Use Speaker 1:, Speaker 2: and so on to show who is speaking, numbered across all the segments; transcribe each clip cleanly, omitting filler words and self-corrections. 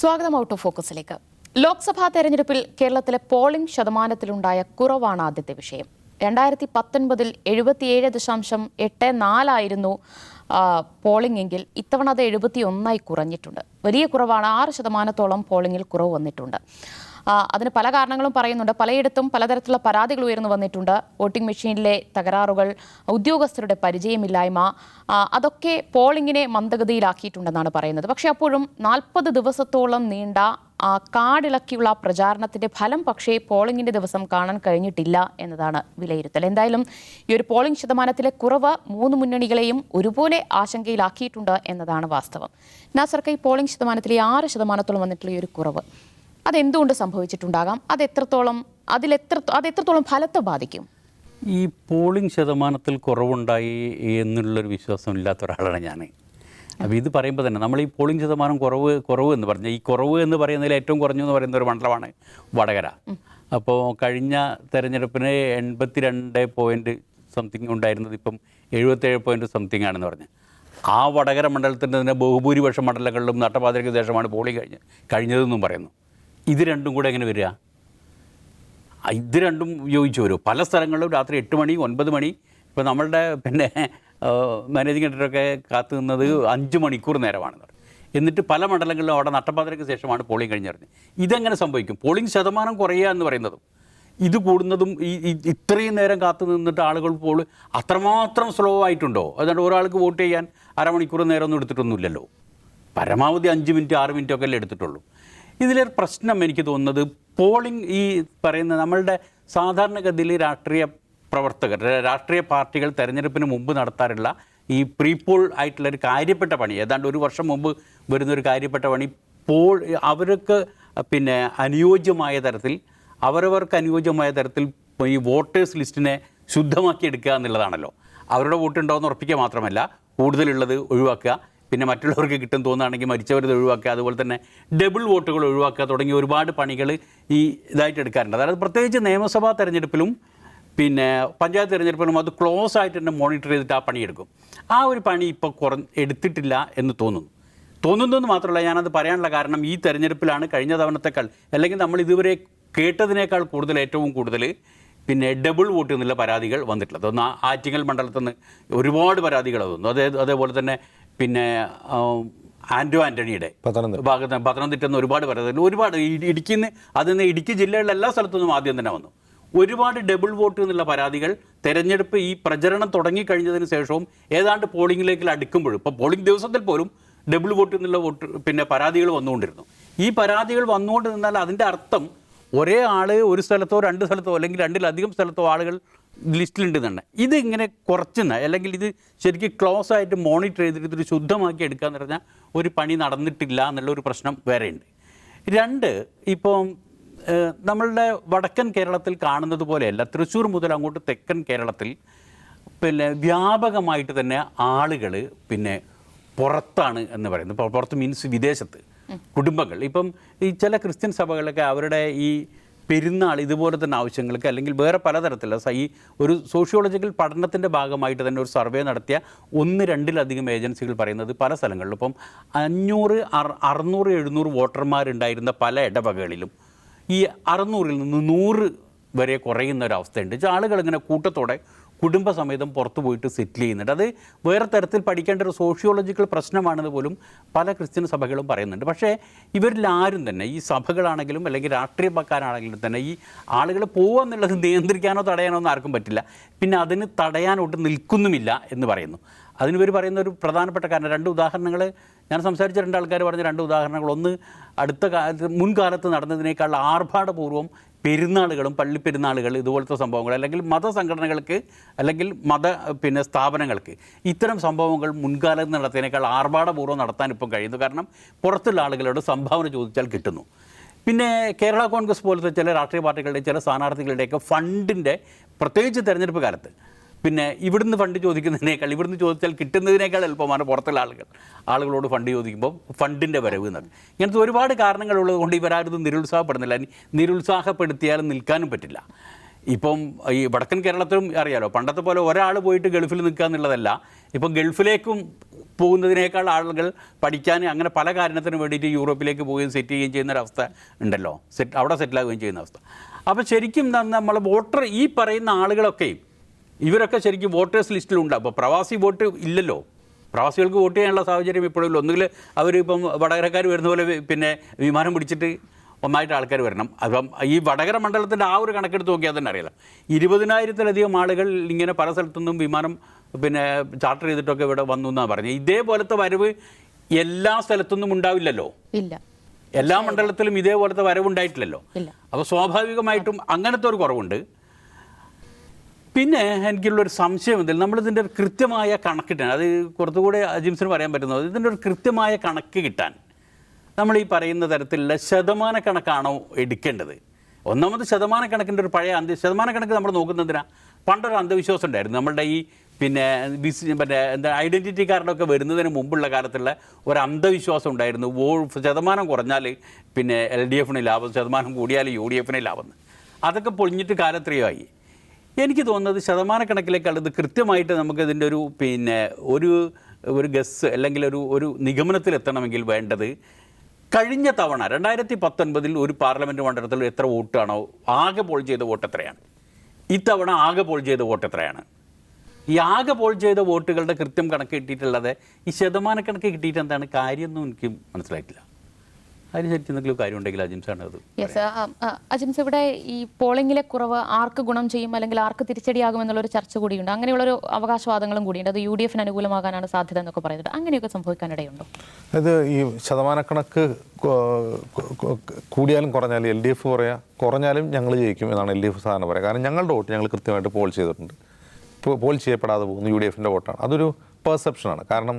Speaker 1: സ്വാഗതം out of ഫോക്കസിലേക്ക്. Lok Sabha തെരഞ്ഞെടുപ്പിൽ കേരളത്തിലെ പോളിംഗ് ശതമാനത്തിലുണ്ടായ കുറവാണ് ആദ്യത്തെ വിഷയം. 2019 77.84 പോളിംഗ് എങ്കിൽ ഇത്തവണ അത് 71 കുറഞ്ഞിട്ടുണ്ട്. വലിയ കുറവാണ്. 6% പോളിംഗിൽ കുറവ് വന്നിട്ടുണ്ട്. അതിന് പല കാരണങ്ങളും പറയുന്നുണ്ട്. പലയിടത്തും പലതരത്തിലുള്ള പരാതികൾ ഉയർന്നു വന്നിട്ടുണ്ട്. വോട്ടിംഗ് മെഷീനിലെ തകരാറുകൾ, ഉദ്യോഗസ്ഥരുടെ പരിചയമില്ലായ്മ, അതൊക്കെ പോളിംഗിനെ മന്ദഗതിയിലാക്കിയിട്ടുണ്ടെന്നാണ് പറയുന്നത്. പക്ഷേ അപ്പോഴും 40 ദിവസത്തോളം നീണ്ട കാടിളക്കിയുള്ള പ്രചാരണത്തിന്റെ ഫലം പക്ഷേ പോളിംഗിന്റെ ദിവസം കാണാൻ കഴിഞ്ഞിട്ടില്ല എന്നതാണ് വിലയിരുത്തൽ. എന്തായാലും ഈ ഒരു പോളിംഗ് ശതമാനത്തിലെ കുറവ് 3 മുന്നണികളെയും ഒരുപോലെ ആശങ്കയിലാക്കിയിട്ടുണ്ട് എന്നതാണ് വാസ്തവം. നാസർക്ക്, ഈ പോളിംഗ് ശതമാനത്തിലെ 6% വന്നിട്ടുള്ള ഈ ഒരു കുറവ് അതെന്തുകൊണ്ട് സംഭവിച്ചിട്ടുണ്ടാകാം? അതെത്രത്തോളം ഫലത്തെ ബാധിക്കും?
Speaker 2: ഈ പോളിംഗ് ശതമാനത്തിൽ കുറവുണ്ടായി എന്നുള്ളൊരു വിശ്വാസം ഇല്ലാത്ത ഒരാളാണ് ഞാൻ. അപ്പോൾ ഇത് പറയുമ്പോൾ തന്നെ നമ്മൾ ഈ പോളിംഗ് ശതമാനം കുറവ് എന്ന് പറഞ്ഞാൽ, ഈ കുറവ് എന്ന് പറയുന്നതിൽ ഏറ്റവും കുറഞ്ഞു എന്ന് പറയുന്ന ഒരു മണ്ഡലമാണ് വടകര. അപ്പോൾ കഴിഞ്ഞ തെരഞ്ഞെടുപ്പിന് 82% ഉണ്ടായിരുന്നത് ഇപ്പം 77% ആണെന്ന് പറഞ്ഞ്, ആ വടകര മണ്ഡലത്തിൻ്റെ തന്നെ ബഹുഭൂരിപക്ഷം മണ്ഡലങ്ങളിലും നട്ടപാതിരയ്ക്ക് ശേഷമാണ് പോളിംഗ് കഴിഞ്ഞതെന്നും പറയുന്നു. ഇത് രണ്ടും കൂടെ എങ്ങനെ വരിക? ഇത് രണ്ടും യോജിച്ച് വരുമോ? പല സ്ഥലങ്ങളിലും രാത്രി 8 മണി 9 മണി, ഇപ്പോൾ നമ്മളുടെ മാനേജിംഗ് എഡിറ്ററൊക്കെ കാത്തു നിന്നത് 5 മണിക്കൂർ നേരമാണ്. എന്നിട്ട് പല മണ്ഡലങ്ങളിലും അവിടെ നട്ടപ്പാതിരയ്ക്ക് ശേഷമാണ് പോളിംഗ് കഴിഞ്ഞറിഞ്ഞത്. ഇതെങ്ങനെ സംഭവിക്കും? പോളിംഗ് ശതമാനം കുറയുക എന്ന് പറയുന്നതും ഇത് കൂടുന്നതും ഇത്രയും നേരം കാത്തു നിന്നിട്ട് ആളുകൾ അത്രമാത്രം സ്ലോ ആയിട്ടുണ്ടോ? അതുകൊണ്ട് ഒരാൾക്ക് വോട്ട് ചെയ്യാൻ അരമണിക്കൂർ നേരമൊന്നും എടുത്തിട്ടൊന്നുമില്ലല്ലോ. പരമാവധി 5 മിനിറ്റ് 6 മിനിറ്റ് ഒക്കെ അല്ലേ എടുത്തിട്ടുള്ളൂ. ഇതിലൊരു പ്രശ്നം എനിക്ക് തോന്നുന്നത്, പോളിംഗ് ഈ പറയുന്ന നമ്മളുടെ സാധാരണഗതിയിൽ രാഷ്ട്രീയ പ്രവർത്തകർ, രാഷ്ട്രീയ പാർട്ടികൾ തെരഞ്ഞെടുപ്പിന് മുമ്പ് നടത്താറുള്ള ഈ പ്രീപോൾ ആയിട്ടുള്ളൊരു കാര്യപ്പെട്ട പണി, ഏതാണ്ട് 1 വർഷം മുമ്പ് വരുന്നൊരു കാര്യപ്പെട്ട പണി, അവർക്ക് അനുയോജ്യമായ തരത്തിൽ, അവരവർക്ക് അനുയോജ്യമായ തരത്തിൽ ഈ വോട്ടേഴ്സ് ലിസ്റ്റിനെ ശുദ്ധമാക്കി എടുക്കുക എന്നുള്ളതാണല്ലോ. അവരുടെ വോട്ടുണ്ടോ എന്ന് ഉറപ്പിക്കുക മാത്രമല്ല, കൂടുതലുള്ളത് ഒഴിവാക്കുക, പിന്നെ മറ്റുള്ളവർക്ക് കിട്ടും തോന്നുകയാണെങ്കിൽ മരിച്ചവരത് ഒഴിവാക്കുക, അതുപോലെ തന്നെ ഡബിൾ വോട്ടുകൾ ഒഴിവാക്കുക തുടങ്ങിയ ഒരുപാട് പണികൾ ഈ ഇതായിട്ട് എടുക്കാറുണ്ട്. അതായത് പ്രത്യേകിച്ച് നിയമസഭാ തെരഞ്ഞെടുപ്പിലും പഞ്ചായത്ത് തെരഞ്ഞെടുപ്പിലും അത് ക്ലോസ് ആയിട്ട് തന്നെ മോണിറ്റർ ചെയ്തിട്ട് ആ പണിയെടുക്കും. ആ ഒരു പണി ഇപ്പോൾ എടുത്തിട്ടില്ല എന്ന് തോന്നുന്നതെന്ന് മാത്രമല്ല, ഞാനത് പറയാനുള്ള കാരണം ഈ തെരഞ്ഞെടുപ്പിലാണ് കഴിഞ്ഞ തവണത്തേക്കാൾ, അല്ലെങ്കിൽ നമ്മൾ ഇതുവരെ കേട്ടതിനേക്കാൾ ഏറ്റവും കൂടുതൽ ഡബിൾ വോട്ട് എന്നുള്ള പരാതികൾ വന്നിട്ടുള്ളത്. ഒന്ന് ആറ്റിങ്ങൽ മണ്ഡലത്തിൽ നിന്ന് ഒരുപാട് പരാതികൾ വന്നു. അതേപോലെ തന്നെ ആൻ്റണിയുടെ ഭാഗത്ത് പത്തനംതിട്ട നിന്ന് ഒരുപാട് ഇടുക്കി ജില്ലകളിലെ എല്ലാ സ്ഥലത്തുനിന്നും ആദ്യം തന്നെ വന്നു. ഒരുപാട് ഡബിൾ വോട്ട് എന്നുള്ള പരാതികൾ തെരഞ്ഞെടുപ്പ് ഈ പ്രചരണം തുടങ്ങിക്കഴിഞ്ഞതിന് ശേഷവും ഏതാണ്ട് പോളിംഗിലേക്ക് അടുക്കുമ്പോഴും, ഇപ്പോൾ പോളിംഗ് ദിവസത്തിൽ പോലും ഡബിൾ വോട്ട് എന്നുള്ള പരാതികൾ വന്നുകൊണ്ടിരുന്നു. ഈ പരാതികൾ വന്നുകൊണ്ട് നിന്നാൽ അതിൻ്റെ അർത്ഥം ഒരേ ആൾ ഒരു സ്ഥലത്തോ 2 സ്ഥലത്തോ അല്ലെങ്കിൽ 2-ലധികം സ്ഥലത്തോ ആളുകൾ ലിസ്റ്റിലുണ്ട് തന്നെ. ഇത് ഇങ്ങനെ കുറച്ചുന്ന, അല്ലെങ്കിൽ ഇത് ശരിക്കും ക്ലോസ് ആയിട്ട് മോണിറ്റർ ചെയ്തിട്ട് ഇതൊരു ശുദ്ധമാക്കി എടുക്കുക എന്ന് പറഞ്ഞാൽ ഒരു പണി നടന്നിട്ടില്ല എന്നുള്ളൊരു പ്രശ്നം വേറെയുണ്ട്. 2, ഇപ്പോൾ നമ്മളുടെ വടക്കൻ കേരളത്തിൽ കാണുന്നത് പോലെയല്ല, തൃശ്ശൂർ മുതൽ അങ്ങോട്ട് തെക്കൻ കേരളത്തിൽ വ്യാപകമായിട്ട് തന്നെ ആളുകൾ പുറത്താണ് എന്ന് പറയുന്നത്. പുറത്ത് മീൻസ് വിദേശത്ത് കുടുംബങ്ങൾ. ഇപ്പം ഈ ചില ക്രിസ്ത്യൻ സഭകളൊക്കെ അവരുടെ ഈ പെരുന്നാൾ ഇതുപോലെ തന്നെ ആവശ്യങ്ങൾക്ക്, അല്ലെങ്കിൽ വേറെ പലതരത്തിലുള്ള ഈ ഒരു സോഷ്യോളജിക്കൽ പഠനത്തിൻ്റെ ഭാഗമായിട്ട് തന്നെ ഒരു സർവേ നടത്തിയ 1-2-ലധികം ഏജൻസികൾ പറയുന്നത് പല സ്ഥലങ്ങളിലും ഇപ്പം 500, 600, 700 വോട്ടർമാരുണ്ടായിരുന്ന പല ഇടവകകളിലും ഈ 600-ൽ നിന്ന് 100 വരെ കുറയുന്ന ഒരവസ്ഥയുണ്ട്. ആളുകൾ ഇങ്ങനെ കൂട്ടത്തോടെ കുടുംബസമേതം പുറത്തു പോയിട്ട് സെറ്റിൽ ചെയ്യുന്നുണ്ട്. അത് വേറെ തരത്തിൽ പഠിക്കേണ്ട ഒരു സോഷ്യോളജിക്കൽ പ്രശ്നമാണെന്ന് പോലും പല ക്രിസ്ത്യൻ സഭകളും പറയുന്നുണ്ട്. പക്ഷേ ഇവരിലാരും തന്നെ, ഈ സഭകളാണെങ്കിലും അല്ലെങ്കിൽ രാഷ്ട്രീയക്കാരാണെങ്കിലും തന്നെ, ഈ ആളുകൾ പോകുക എന്നുള്ളത് നിയന്ത്രിക്കാനോ തടയാനോ ഒന്നും ആർക്കും പറ്റില്ല. പിന്നെ അതിന് തടയാനോട്ട് നിൽക്കുന്നുമില്ല എന്ന് പറയുന്നു. അതിനിവർ പറയുന്ന ഒരു പ്രധാനപ്പെട്ട കാരണം, 2 ഉദാഹരണങ്ങൾ ഞാൻ സംസാരിച്ച 2 ആൾക്കാർ പറഞ്ഞ 2 ഉദാഹരണങ്ങൾ. ഒന്ന്, അടുത്ത കാലത്ത് മുൻകാലത്ത് നടന്നതിനേക്കാൾ ആർഭാടപൂർവ്വം പെരുന്നാളുകളും പള്ളിപ്പെരുന്നാളുകൾ ഇതുപോലത്തെ സംഭവങ്ങൾ, അല്ലെങ്കിൽ മതസംഘടനകൾക്ക് അല്ലെങ്കിൽ സ്ഥാപനങ്ങൾക്ക് ഇത്തരം സംഭവങ്ങൾ മുൻകാലത്ത് നടത്തിയതിനേക്കാൾ ആർഭാടപൂർവ്വം നടത്താൻ ഇപ്പം കഴിയുന്നു. കാരണം പുറത്തുള്ള ആളുകളോട് സംഭാവന ചോദിച്ചാൽ കിട്ടുന്നു. പിന്നെ കേരള കോൺഗ്രസ് പോലത്തെ ചില രാഷ്ട്രീയ പാർട്ടികളുടെ ചില സ്ഥാനാർത്ഥികളുടെയൊക്കെ ഫണ്ടിൻ്റെ, പ്രത്യേകിച്ച് തെരഞ്ഞെടുപ്പ് കാലത്ത് ഇവിടുന്ന് ഫണ്ട് ചോദിക്കുന്നതിനേക്കാൾ ഇവിടുന്ന് ചോദിച്ചാൽ കിട്ടുന്നതിനേക്കാൾ എളുപ്പമാണ് പുറത്തുള്ള ആളുകളോട് ഫണ്ട് ചോദിക്കുമ്പോൾ ഫണ്ടിൻ്റെ വരവ് എന്നത്. ഇങ്ങനത്തെ ഒരുപാട് കാരണങ്ങളുള്ളത് കൊണ്ട് ഇവരാരും നിരുത്സാഹപ്പെടുന്നില്ല. നിരുത്സാഹപ്പെടുത്തിയാലും നിൽക്കാനും പറ്റില്ല. ഇപ്പം ഈ വടക്കൻ കേരളത്തിലും അറിയാലോ, പണ്ടത്തെ പോലെ ഒരാൾ പോയിട്ട് ഗൾഫിൽ നിൽക്കുക എന്നുള്ളതല്ല. ഇപ്പം ഗൾഫിലേക്കും പോകുന്നതിനേക്കാൾ ആളുകൾ പഠിക്കാൻ അങ്ങനെ പല കാരണത്തിനും വേണ്ടിയിട്ട് യൂറോപ്പിലേക്ക് പോവുകയും സെറ്റ് ചെയ്യുകയും ചെയ്യുന്നൊരവസ്ഥ ഉണ്ടല്ലോ, അവിടെ സെറ്റിലാവുകയും ചെയ്യുന്ന അവസ്ഥ. അപ്പോൾ ശരിക്കും നമ്മൾ വോട്ടർ ഈ പറയുന്ന ആളുകളൊക്കെയും ഇവരൊക്കെ ശരിക്കും വോട്ടേഴ്സ് ലിസ്റ്റിലുണ്ട്. അപ്പോൾ പ്രവാസി വോട്ട് ഇല്ലല്ലോ, പ്രവാസികൾക്ക് വോട്ട് ചെയ്യാനുള്ള സാഹചര്യം ഇപ്പോഴും ഒന്നുകിൽ അവരിപ്പം വടകരക്കാർ വരുന്ന പോലെ പിന്നെ വിമാനം പിടിച്ചിട്ട് ഒന്നായിട്ട് ആൾക്കാർ വരണം. അപ്പം ഈ വടകര മണ്ഡലത്തിൻ്റെ ആ ഒരു കണക്കെടുത്ത് നോക്കിയാൽ തന്നെ അറിയാം, 20,000-ലധികം ആളുകൾ ഇങ്ങനെ പല സ്ഥലത്തുനിന്നും വിമാനം പിന്നെ ചാർട്ടർ ചെയ്തിട്ടൊക്കെ ഇവിടെ വന്നു എന്നാണ് പറഞ്ഞത്. ഇതേപോലത്തെ വരവ് എല്ലാ സ്ഥലത്തൊന്നും ഉണ്ടാവില്ലല്ലോ,
Speaker 1: ഇല്ല,
Speaker 2: എല്ലാ മണ്ഡലത്തിലും ഇതേപോലത്തെ വരവുണ്ടായിട്ടില്ലല്ലോ. അപ്പോൾ സ്വാഭാവികമായിട്ടും അങ്ങനത്തെ ഒരു കുറവുണ്ട്. പിന്നെ എനിക്കുള്ളൊരു സംശയം ഇതിൽ നമ്മളിതിൻ്റെ ഒരു കൃത്യമായ കണക്കിട്ടാൻ, അത് കുറച്ചുകൂടെ അജിംസിന് പറയാൻ പറ്റുന്നത്, ഇതിൻ്റെ ഒരു കൃത്യമായ കണക്ക് കിട്ടാൻ നമ്മൾ ഈ പറയുന്ന തരത്തിലുള്ള ശതമാനക്കണക്കാണോ എടുക്കേണ്ടത്? ഒന്നാമത് ശതമാനക്കണക്കിൻ്റെ ഒരു പഴയ ശതമാനക്കണക്ക് നമ്മൾ നോക്കുന്നതിനാ പണ്ടൊരു അന്ധവിശ്വാസം ഉണ്ടായിരുന്നു. നമ്മളുടെ ഈ പിന്നെ എന്താ ഐഡൻറ്റിറ്റി കാർഡൊക്കെ വരുന്നതിന് മുമ്പുള്ള കാലത്തുള്ള ഒരു അന്ധവിശ്വാസം ഉണ്ടായിരുന്നു. ശതമാനം കുറഞ്ഞാൽ പിന്നെ LDF ലാഭം, ശതമാനം കൂടിയാൽ UDF ലാഭം. അതൊക്കെ പൊളിഞ്ഞിട്ട് കാലത്രയമായി. എനിക്ക് തോന്നുന്നത് ശതമാനക്കണക്കിലേക്കാൾ ഇത് കൃത്യമായിട്ട് നമുക്കിതിൻ്റെ ഒരു പിന്നെ ഒരു ഗസ് അല്ലെങ്കിൽ ഒരു നിഗമനത്തിലെത്തണമെങ്കിൽ വേണ്ടത്, കഴിഞ്ഞ തവണ 2019 ഒരു പാർലമെൻറ്റ് മണ്ഡലത്തിൽ എത്ര വോട്ടാണോ ആകെ പോൾ ചെയ്ത വോട്ട് എത്രയാണ്, ഇത്തവണ ആകെ പോൾ ചെയ്ത വോട്ട് എത്രയാണ്? ഈ ആകെ പോൾ ചെയ്ത വോട്ടുകളുടെ കൃത്യം കണക്ക് കിട്ടിയിട്ടുള്ളത് ഈ ശതമാനക്കണക്ക് കിട്ടിയിട്ട് എന്താണ് കാര്യമൊന്നും എനിക്ക് മനസ്സിലായിട്ടില്ല. അതിന് ശരിക്കും എന്തെങ്കിലും കാര്യം ഉണ്ടെങ്കിൽ അജിംസാണ് അത്.
Speaker 1: അജിംസ്, ഇവിടെ ഈ പോളിംഗിലെ കുറവ് ആർക്ക് ഗുണം ചെയ്യും അല്ലെങ്കിൽ ആർക്ക് തിരിച്ചടിയാകുമെന്നുള്ളൊരു ചർച്ച കൂടിയുണ്ട്. അങ്ങനെയുള്ളൊരു അവകാശവാദങ്ങളും കൂടിയുണ്ട്. അത് UDF അനുകൂലമാകാനാണ് സാധ്യത എന്നൊക്കെ പറയുന്നത്. അങ്ങനെയൊക്കെ സംഭവിക്കാനിടയുണ്ടോ?
Speaker 3: ഇത് ഈ ശതമാനക്കണക്ക് കൂടിയാലും കുറഞ്ഞാലും LDF കുറഞ്ഞാലും ഞങ്ങൾ ജയിക്കും എന്നാണ് LDF സാധാരണ പറയുക. കാരണം ഞങ്ങളുടെ വോട്ട് ഞങ്ങൾ കൃത്യമായിട്ട് പോൾ ചെയ്തിട്ടുണ്ട്. പോൾ ചെയ്യപ്പെടാതെ പോകുന്നു UDFൻ്റെ വോട്ടാണ്. അതൊരു പെർസെപ്ഷനാണ്. കാരണം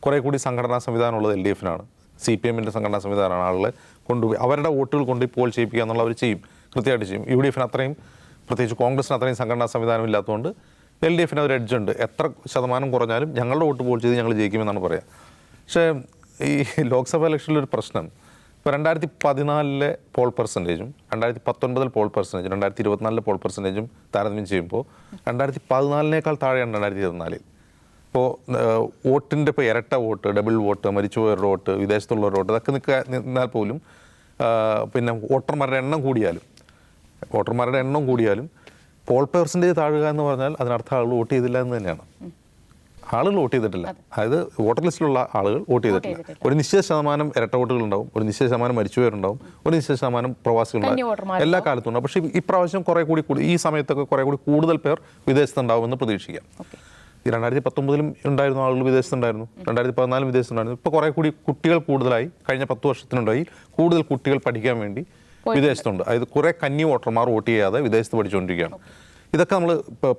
Speaker 3: കുറേ കൂടി സംഘടനാ സംവിധാനം ഉള്ളത് LDFനാണ്. CPMൻ്റെ സംഘടനാ സംവിധാനമാണ്. ആളുകളെ കൊണ്ടുപോയി അവരുടെ വോട്ടുകൾ കൊണ്ടുപോയി പോൾ ചെയ്യിപ്പിക്കുക എന്നുള്ള അവർ ചെയ്യും, കൃത്യമായിട്ട് ചെയ്യും. UDFന് അത്രയും, പ്രത്യേകിച്ച് കോൺഗ്രസിന് അത്രയും സംഘടനാ സംവിധാനം ഇല്ലാത്തതുകൊണ്ട് LDFന് ഒരു എഡ്ജുണ്ട്. എത്ര ശതമാനം കുറഞ്ഞാലും ഞങ്ങളുടെ വോട്ട് പോൾ ചെയ്ത് ഞങ്ങൾ ജയിക്കുമെന്നാണ് പറയുക. പക്ഷേ ഈ ലോക്സഭാ ഇലക്ഷനിലൊരു പ്രശ്നം, ഇപ്പോൾ 2014 പോൾ പെർസെൻറ്റേജും 2019 പോൾ പെർസെൻറ്റേജും 2024 പോൾ പെർസെൻറ്റേജും താരതമ്യം ചെയ്യുമ്പോൾ 2014 താഴെയാണ് 2024. ഇപ്പോൾ വോട്ടിൻ്റെ ഇപ്പോൾ ഇരട്ട വോട്ട്, ഡബിൾ വോട്ട്, മരിച്ചുപോയവരുടെ വോട്ട്, വിദേശത്തുള്ളവരുടെ വോട്ട്, ഇതൊക്കെ നിന്നാൽ പോലും പിന്നെ വോട്ടർമാരുടെ എണ്ണം കൂടിയാലും പോൾ പെർസെൻറ്റേജ് താഴുക എന്ന് പറഞ്ഞാൽ അതിനർത്ഥം ആളുകൾ വോട്ട് ചെയ്തില്ല എന്ന് തന്നെയാണ്. ആളുകൾ വോട്ട് ചെയ്തിട്ടില്ല, അതായത് വോട്ടർ ലിസ്റ്റിലുള്ള ആളുകൾ വോട്ട് ചെയ്തിട്ടില്ല. ഒരു നിശ്ചിത ശതമാനം ഇരട്ട വോട്ടുകളുണ്ടാവും, ഒരു നിശ്ചിത ശതമാനം മരിച്ചുപോയവരുണ്ടാവും, ഒരു നിശ്ചിത ശതമാനം പ്രവാസികളുണ്ടാവും, എല്ലാ കാലത്തും ഉണ്ടാവും. പക്ഷേ ഇപ്രാവശ്യം കുറേ കൂടി ഈ സമയത്തൊക്കെ കുറേ കൂടി കൂടുതൽ പേർ വിദേശത്തുണ്ടാവുമെന്ന് പ്രതീക്ഷിക്കാം. ഈ 2019 ഉണ്ടായിരുന്ന ആളുകൾ വിദേശത്തുണ്ടായിരുന്നു, 2014 വിദേശത്തുണ്ടായിരുന്നു. ഇപ്പോൾ കുറേ കൂടി കുട്ടികൾ കൂടുതലായി, കഴിഞ്ഞ 10 വർഷത്തിനുണ്ടായി കൂടുതൽ കുട്ടികൾ പഠിക്കാൻ വേണ്ടി വിദേശത്തുണ്ട്. അതായത് കുറേ കന്നി വോട്ടർമാർ വോട്ട് ചെയ്യാതെ വിദേശത്ത് പഠിച്ചുകൊണ്ടിരിക്കുകയാണ്. ഇതൊക്കെ നമ്മൾ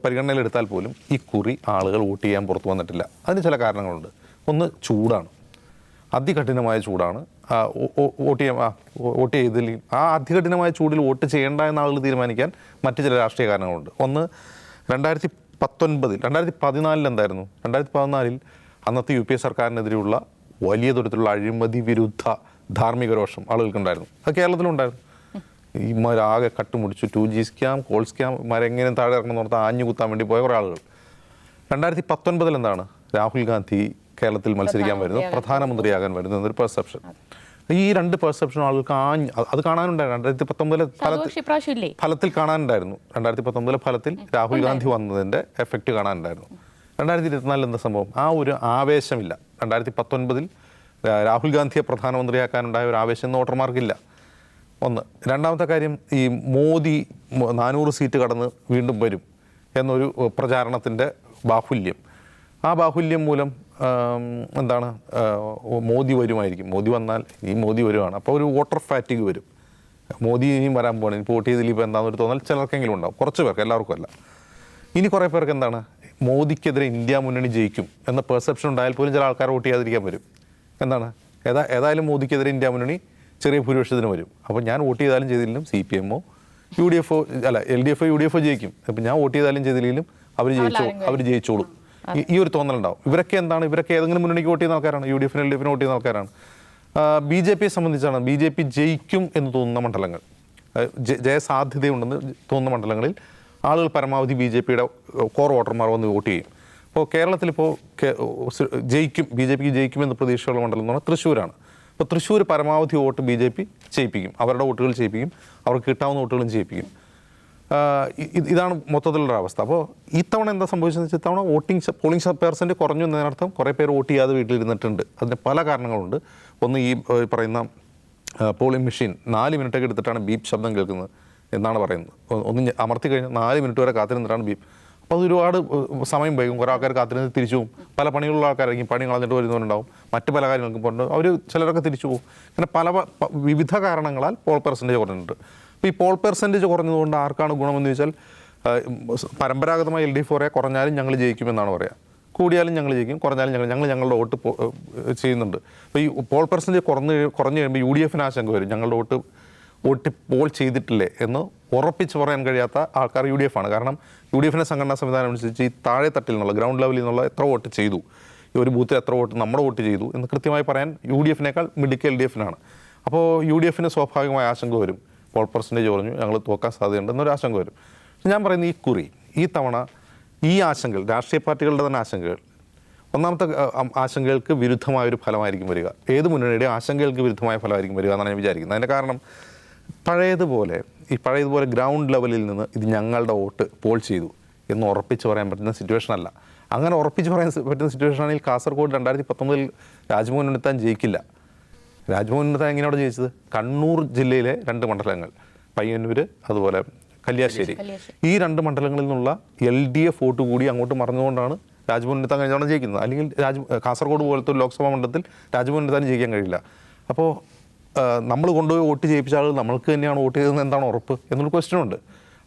Speaker 3: പരിഗണനയിലെടുത്താൽ പോലും ഈ കുറി ആളുകൾ വോട്ട് ചെയ്യാൻ പുറത്തു വന്നിട്ടില്ല. അതിന് ചില കാരണങ്ങളുണ്ട്. ഒന്ന്, ചൂടാണ്, അതികഠിനമായ ചൂടാണ്. വോട്ട് ചെയ്തില്ലെങ്കിൽ ആ അതികഠിനമായ ചൂടിൽ വോട്ട് ചെയ്യേണ്ട എന്ന ആളുകൾ തീരുമാനിക്കാൻ മറ്റ് ചില രാഷ്ട്രീയ കാരണങ്ങളുണ്ട്. ഒന്ന്, 2014 എന്തായിരുന്നു? 2014 അന്നത്തെ UPA സർക്കാരിനെതിരെയുള്ള വലിയ തരത്തിലുള്ള അഴിമതി വിരുദ്ധ ധാർമ്മിക രോഷം ആളുകൾക്കുണ്ടായിരുന്നു. അത് കേരളത്തിലുണ്ടായിരുന്നു. ഈ ആകെ കട്ടുമുടിച്ചു, 2G സ്കാം, കോൾ സ്കാം, എങ്ങനെ താഴെ ഇറങ്ങുന്ന ഓർത്ത് ആഞ്ഞു കുത്താൻ വേണ്ടി പോയ കുറേ ആളുകൾ. 2019 എന്താണ്? രാഹുൽ ഗാന്ധി കേരളത്തിൽ മത്സരിക്കാൻ വരുന്നു, പ്രധാനമന്ത്രിയാകാൻ വരുന്നു എന്നൊരു പെർസെപ്ഷൻ. ഈ രണ്ട് പെർസെപ്ഷൻ ആളുകൾക്ക് അത് കാണാനുണ്ടായിരുന്നു. 2019 ഫലത്തിൽ കാണാനുണ്ടായിരുന്നു. 2019 ഫലത്തിൽ രാഹുൽ ഗാന്ധി വന്നതിൻ്റെ എഫക്റ്റ് കാണാനുണ്ടായിരുന്നു. 2024 എന്താ സംഭവം? ആ ഒരു ആവേശമില്ല. 2019 രാഹുൽ ഗാന്ധിയെ പ്രധാനമന്ത്രിയാക്കാനുണ്ടായ ഒരു ആവേശം വോട്ടർമാർക്കില്ല. ഒന്ന്. രണ്ടാമത്തെ കാര്യം, ഈ മോദി 400 സീറ്റ് കടന്ന് വീണ്ടും വരും എന്നൊരു പ്രചാരണത്തിൻ്റെ ബാഹുല്യം. ആ ബാഹുല്യം മൂലം എന്താണ്, മോദി വരുമായിരിക്കും. മോദി വന്നാൽ ഈ മോദി വരുവാണ്, അപ്പോൾ ഒരു വോട്ടർ ഫാറ്റിഗ് വരും. മോദി ഇനിയും വരാൻ പോകണം, ഇപ്പോൾ വോട്ട് ചെയ്തില്ല, ഇപ്പോൾ എന്താണെന്നൊരു തോന്നൽ ചിലർക്കെങ്കിലും ഉണ്ടാവും, കുറച്ച് പേർക്ക്, എല്ലാവർക്കും അല്ല. ഇനി കുറേ പേർക്ക് എന്താണ്, മോദിക്കെതിരെ ഇന്ത്യ മുന്നണി ജയിക്കും എന്ന പെർസെപ്ഷൻ ഉണ്ടായാൽ പോലും ചില ആൾക്കാർ വോട്ട് ചെയ്യാതിരിക്കാൻ വരും. എന്താണ്, ഏതായാലും മോദിക്കെതിരെ ഇന്ത്യ മുന്നണി ചെറിയ ഭൂരിപക്ഷത്തിന് വരും, അപ്പോൾ ഞാൻ വോട്ട് ചെയ്താലും ചെയ്തില്ലെങ്കിലും CPM UDF LDF UDF ജയിക്കും, അപ്പോൾ ഞാൻ വോട്ട് ചെയ്താലും ചെയ്തില്ലെങ്കിലും അവർ ജയിച്ചോളും. ഈ ഒരു തോന്നലുണ്ടാവും. ഇവരൊക്കെ എന്താണ്, ഇവരൊക്കെ ഏതെങ്കിലും മുന്നണിക്ക് വോട്ട് ചെയ്യുന്ന ആൾക്കാരാണ്, UDF LDF വോട്ട് ചെയ്യുന്ന ആൾക്കാരാണ്. BJPയെ സംബന്ധിച്ചാണ്, BJP ജയിക്കും എന്ന് തോന്നുന്ന മണ്ഡലങ്ങൾ, ജയസാധ്യതയുണ്ടെന്ന് തോന്നുന്ന മണ്ഡലങ്ങളിൽ ആളുകൾ പരമാവധി BJPയുടെ കോർ വോട്ടർമാർ വന്ന് വോട്ട് ചെയ്യും. ഇപ്പോൾ കേരളത്തിലിപ്പോൾ ജയിക്കും, BJPക്ക് ജയിക്കുമെന്ന് പ്രതീക്ഷയുള്ള മണ്ഡലം എന്ന് പറഞ്ഞാൽ തൃശ്ശൂരാണ്. അപ്പോൾ തൃശ്ശൂർ പരമാവധി വോട്ട് BJP ചെയ്യിപ്പിക്കും, അവരുടെ വോട്ടുകൾ ചെയ്യിപ്പിക്കും, അവർക്ക് കിട്ടാവുന്ന വോട്ടുകളും ചെയ്യിപ്പിക്കും. ഇതാണ് മൊത്തത്തിലുള്ള അവസ്ഥ. അപ്പോൾ ഇത്തവണ എന്താ സംഭവിച്ചതെന്ന് വെച്ചാൽ ഇത്തവണ പോളിംഗ് പെർസെൻറ്റ് കുറഞ്ഞു എന്നതിനർത്ഥം കുറേ പേര് വോട്ട് ചെയ്യാതെ വീട്ടിലിരുന്നിട്ടുണ്ട്. അതിന് പല കാരണങ്ങളുണ്ട്. ഒന്ന്, ഈ പറയുന്ന പോളിംഗ് മെഷീൻ 4 മിനിറ്റൊക്കെ എടുത്തിട്ടാണ് ബീപ്പ് ശബ്ദം കേൾക്കുന്നത് എന്നാണ് പറയുന്നത്. ഒന്ന് അമർത്തി കഴിഞ്ഞാൽ 4 മിനിറ്റ് വരെ കാത്തിരുന്നിട്ടാണ് ബീപ്പ്. അപ്പോൾ അത് ഒരുപാട് സമയം വൈകും. കുറേ ആൾക്കാർ കാത്തിരുന്ന് തിരിച്ചു പോകും. പല പണികളുള്ള ആൾക്കാരായിരിക്കും, പണി കളഞ്ഞിട്ട് വരുന്നവരുണ്ടാവും, മറ്റ് പല കാര്യങ്ങൾക്കും പോകുന്നുണ്ട്. അവർ ചിലരൊക്കെ തിരിച്ചു പോകും. അങ്ങനെ വിവിധ കാരണങ്ങളാൽ പോൾ പെർസെൻറ്റേജ് കുറഞ്ഞിട്ടുണ്ട്. അപ്പോൾ ഈ പോൾ പെർസെൻറ്റേജ് കുറഞ്ഞതുകൊണ്ട് ആർക്കാണ് ഗുണമെന്ന് ചോദിച്ചാൽ, പരമ്പരാഗതമായി LDF കുറഞ്ഞാലും ഞങ്ങൾ ജയിക്കുമെന്നാണ് പറയുക. കൂടിയാലും ഞങ്ങൾ ജയിക്കും, കുറഞ്ഞാലും ഞങ്ങളുടെ വോട്ട് ചെയ്യുന്നുണ്ട്. അപ്പോൾ ഈ പോൾ പെർസെൻറ്റേജ് കുറഞ്ഞു കഴിയുമ്പോൾ UDFന് ആശങ്ക വരും. ഞങ്ങളുടെ വോട്ട് പോൾ ചെയ്തിട്ടില്ലേ എന്ന് ഉറപ്പിച്ച് പറയാൻ കഴിയാത്ത ആൾക്കാർ UDF ആണ്. കാരണം UDFിൻ്റെ സംഘടനാ സംവിധാനം അനുസരിച്ച് ഈ താഴെ തട്ടിൽ നിന്നുള്ള ഗ്രൗണ്ട് ലെവലിൽ നിന്നുള്ള എത്ര വോട്ട് ചെയ്തു, ഈ ഒരു ബൂത്തിൽ എത്ര വോട്ട് നമ്മുടെ വോട്ട് ചെയ്തു എന്ന് കൃത്യമായി പറയാൻ UDFിനേക്കാൾ മിടുക്ക് LDFനാണ്. അപ്പോൾ UDFന് സ്വാഭാവികമായ ആശങ്ക വരും. പോൾ പെർസെൻറ്റേജ് കുറഞ്ഞു, ഞങ്ങൾ തോക്കാൻ സാധ്യതയുണ്ടെന്നൊരു ആശങ്ക വരും. ഞാൻ പറയുന്നത് ഈ തവണ ഈ ആശങ്കകൾ, രാഷ്ട്രീയ പാർട്ടികളുടെ തന്നെ ആശങ്കകൾ, ഒന്നാമത്തെ ആശങ്കകൾക്ക് വിരുദ്ധമായൊരു ഫലമായിരിക്കും വരിക. ഏത് മുന്നണിയുടെ ആശങ്കകൾക്ക് വിരുദ്ധമായ ഫലമായിരിക്കും വരിക എന്നാണ് ഞാൻ വിചാരിക്കുന്നത്. അതിൻ്റെ കാരണം പഴയതുപോലെ ഗ്രൗണ്ട് ലെവലിൽ നിന്ന് ഇത് ഞങ്ങളുടെ വോട്ട് പോൾ ചെയ്തു എന്ന് ഉറപ്പിച്ച് പറയാൻ പറ്റുന്ന സിറ്റുവേഷൻ അല്ല. അങ്ങനെ ഉറപ്പിച്ച് പറയാൻ പറ്റുന്ന സിറ്റുവേഷൻ ആണെങ്കിൽ കാസർഗോഡ് 2019 രാജ്മോഹൻ ഉണ്ണിത്താൻ ജയിക്കില്ല. രാജ്മോഹൻ ഉണ്ണിത്താൻ എങ്ങനെയാണ് ജയിച്ചത്? കണ്ണൂർ ജില്ലയിലെ 2 മണ്ഡലങ്ങൾ, പയ്യന്നൂർ അതുപോലെ കല്യാശ്ശേരി, ഈ 2 മണ്ഡലങ്ങളിൽ നിന്നുള്ള LDF വോട്ട് കൂടി അങ്ങോട്ട് മറന്നുകൊണ്ടാണ് രാജ്മോഹൻ ഉണ്ണിത്താൻ കഴിഞ്ഞ തവണ ജയിക്കുന്നത്. അല്ലെങ്കിൽ കാസർഗോഡ് പോലത്തെ ഒരു ലോക്സഭാ മണ്ഡലത്തിൽ രാജ്മോഹൻ ഉണ്ണിത്താൻ ജയിക്കാൻ കഴിയില്ല. അപ്പോൾ നമ്മൾ കൊണ്ടുപോയി വോട്ട് ചെയ്യിപ്പിച്ച ആൾ നമ്മൾക്ക് തന്നെയാണ് വോട്ട് ചെയ്തതെന്ന് എന്താണ് ഉറപ്പ് എന്നൊരു ക്വസ്റ്റ്യൻ ഉണ്ട്.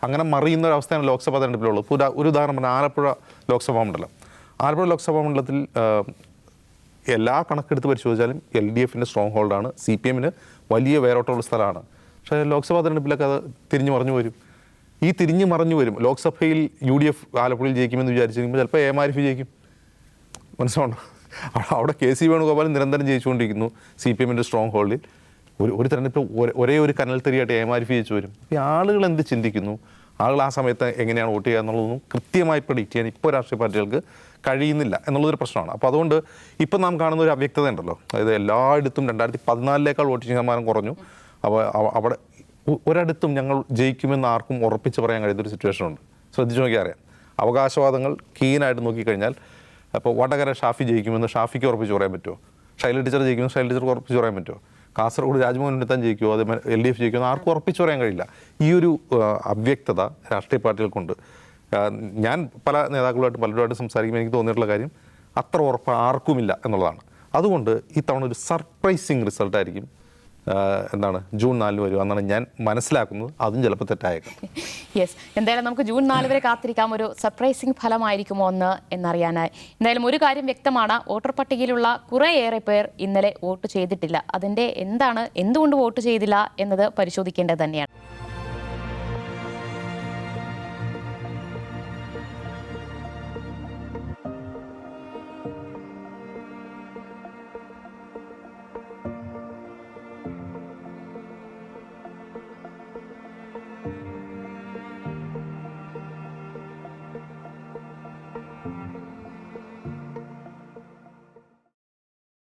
Speaker 3: അങ്ങനെ മറിയുന്ന ഒരു അവസ്ഥയാണ് ലോക്സഭാ തെരഞ്ഞെടുപ്പിലുള്ളത്. ഇപ്പോൾ ഒരു ഉദാഹരണം പറഞ്ഞാൽ ആലപ്പുഴ ലോക്സഭാ മണ്ഡലം. ആലപ്പുഴ ലോക്സഭാ മണ്ഡലത്തിൽ എല്ലാ കണക്കെടുത്ത് പരിശോധിച്ചാലും LDFിൻ്റെ സ്ട്രോങ് ഹോൾഡാണ്. CPMന് വലിയ വേരോട്ടമുള്ള സ്ഥലമാണ്. പക്ഷേ ലോക്സഭാ തെരഞ്ഞെടുപ്പിലൊക്കെ അത് തിരിഞ്ഞു മറിഞ്ഞു വരും. ഈ തിരിഞ്ഞു മറിഞ്ഞു വരും. ലോക്സഭയിൽ UDF ആലപ്പുഴയിൽ ജയിക്കുമെന്ന് വിചാരിച്ചിരിക്കുമ്പോൾ ചിലപ്പോൾ A മാരിഫ് ജയിക്കും. മനസ്സിലാണോ? അവിടെ KC വേണുഗോപാൽ നിരന്തരം ജയിച്ചുകൊണ്ടിരിക്കുന്നു CPMൻ്റെ സ്ട്രോങ് ഹോൾഡിൽ. ഒരു തെരഞ്ഞെടുപ്പ് ഒരേ ഒരു കനൽ തെരിയായിട്ട് A മാരിഫ് ജയിച്ചു വരും. ഈ ആളുകൾ എന്ത് ചിന്തിക്കുന്നു, ആളുകൾ ആ സമയത്ത് എങ്ങനെയാണ് വോട്ട് ചെയ്യുക എന്നുള്ളതൊന്നും കൃത്യമായി പ്രെഡിക്റ്റ് ചെയ്യാൻ ഇപ്പോൾ രാഷ്ട്രീയ പാർട്ടികൾക്ക് കഴിയുന്നില്ല എന്നുള്ളതൊരു പ്രശ്നമാണ്. അപ്പോൾ അതുകൊണ്ട് ഇപ്പം നാം കാണുന്ന ഒരു അവ്യക്തത ഉണ്ടല്ലോ, അതായത് എല്ലായിടത്തും 2014 വോട്ടിംഗ് ശതമാനം കുറഞ്ഞു. അപ്പോൾ അവിടെ ഒരിടത്തും ഞങ്ങൾ ജയിക്കുമെന്ന് ആർക്കും ഉറപ്പിച്ച് പറയാൻ കഴിയുന്നൊരു സിറ്റുവേഷൻ ഉണ്ട്. ശ്രദ്ധിച്ചു നോക്കിയാൽ അറിയാം. അവകാശവാദങ്ങൾ കീനായിട്ട് നോക്കിക്കഴിഞ്ഞാൽ അപ്പോൾ വടകര ഷാഫി ജയിക്കുമെന്ന് ഷാഫിക്ക് ഉറപ്പിച്ച് പറയാൻ പറ്റുമോ? ശൈല ടീച്ചർ ജയിക്കുമെന്ന് ശൈല ടീച്ചർക്ക് ഉറപ്പിച്ച് പറയാൻ പറ്റുമോ? കാസർഗോഡ് രാജ്മോഹൻ ഉണ്ണിത്താൻ ജയിക്കുമോ? അതേപോലെ LDF ജയിക്കുമെന്ന് ആർക്കും ഉറപ്പിച്ച് പറയാൻ കഴിയില്ല. ഈ ഒരു അവ്യക്തത രാഷ്ട്രീയ പാർട്ടികൾക്കുണ്ട്. ഞാൻ പല നേതാക്കളുമായിട്ട് പലരുമായിട്ട് സംസാരിക്കുമ്പോൾ എനിക്ക് തോന്നിയിട്ടുള്ള കാര്യം അത്ര ഉറപ്പ് ആർക്കുമില്ല എന്നുള്ളതാണ്. അതുകൊണ്ട് ഇത്തവണ ഒരു സർപ്രൈസിങ് റിസൾട്ടായിരിക്കും ജൂൺ 4 വരും എന്നാണ് ഞാൻ മനസ്സിലാക്കുന്നത്. അതും ചിലപ്പോൾ തെറ്റായേക്കാം.
Speaker 1: യെസ്, എന്തായാലും നമുക്ക് ജൂൺ 4 വരെ കാത്തിരിക്കാം. ഒരു സർപ്രൈസിങ് ഫലമായിരിക്കുമോ എന്നറിയാനായി. എന്തായാലും ഒരു കാര്യം വ്യക്തമാണ്, വോട്ടർ പട്ടികയിലുള്ള കുറേയേറെ പേർ ഇന്നലെ വോട്ട് ചെയ്തിട്ടില്ല. അതിൻ്റെ എന്തുകൊണ്ട് വോട്ട് ചെയ്തില്ല എന്നത് പരിശോധിക്കേണ്ടത് തന്നെയാണ്.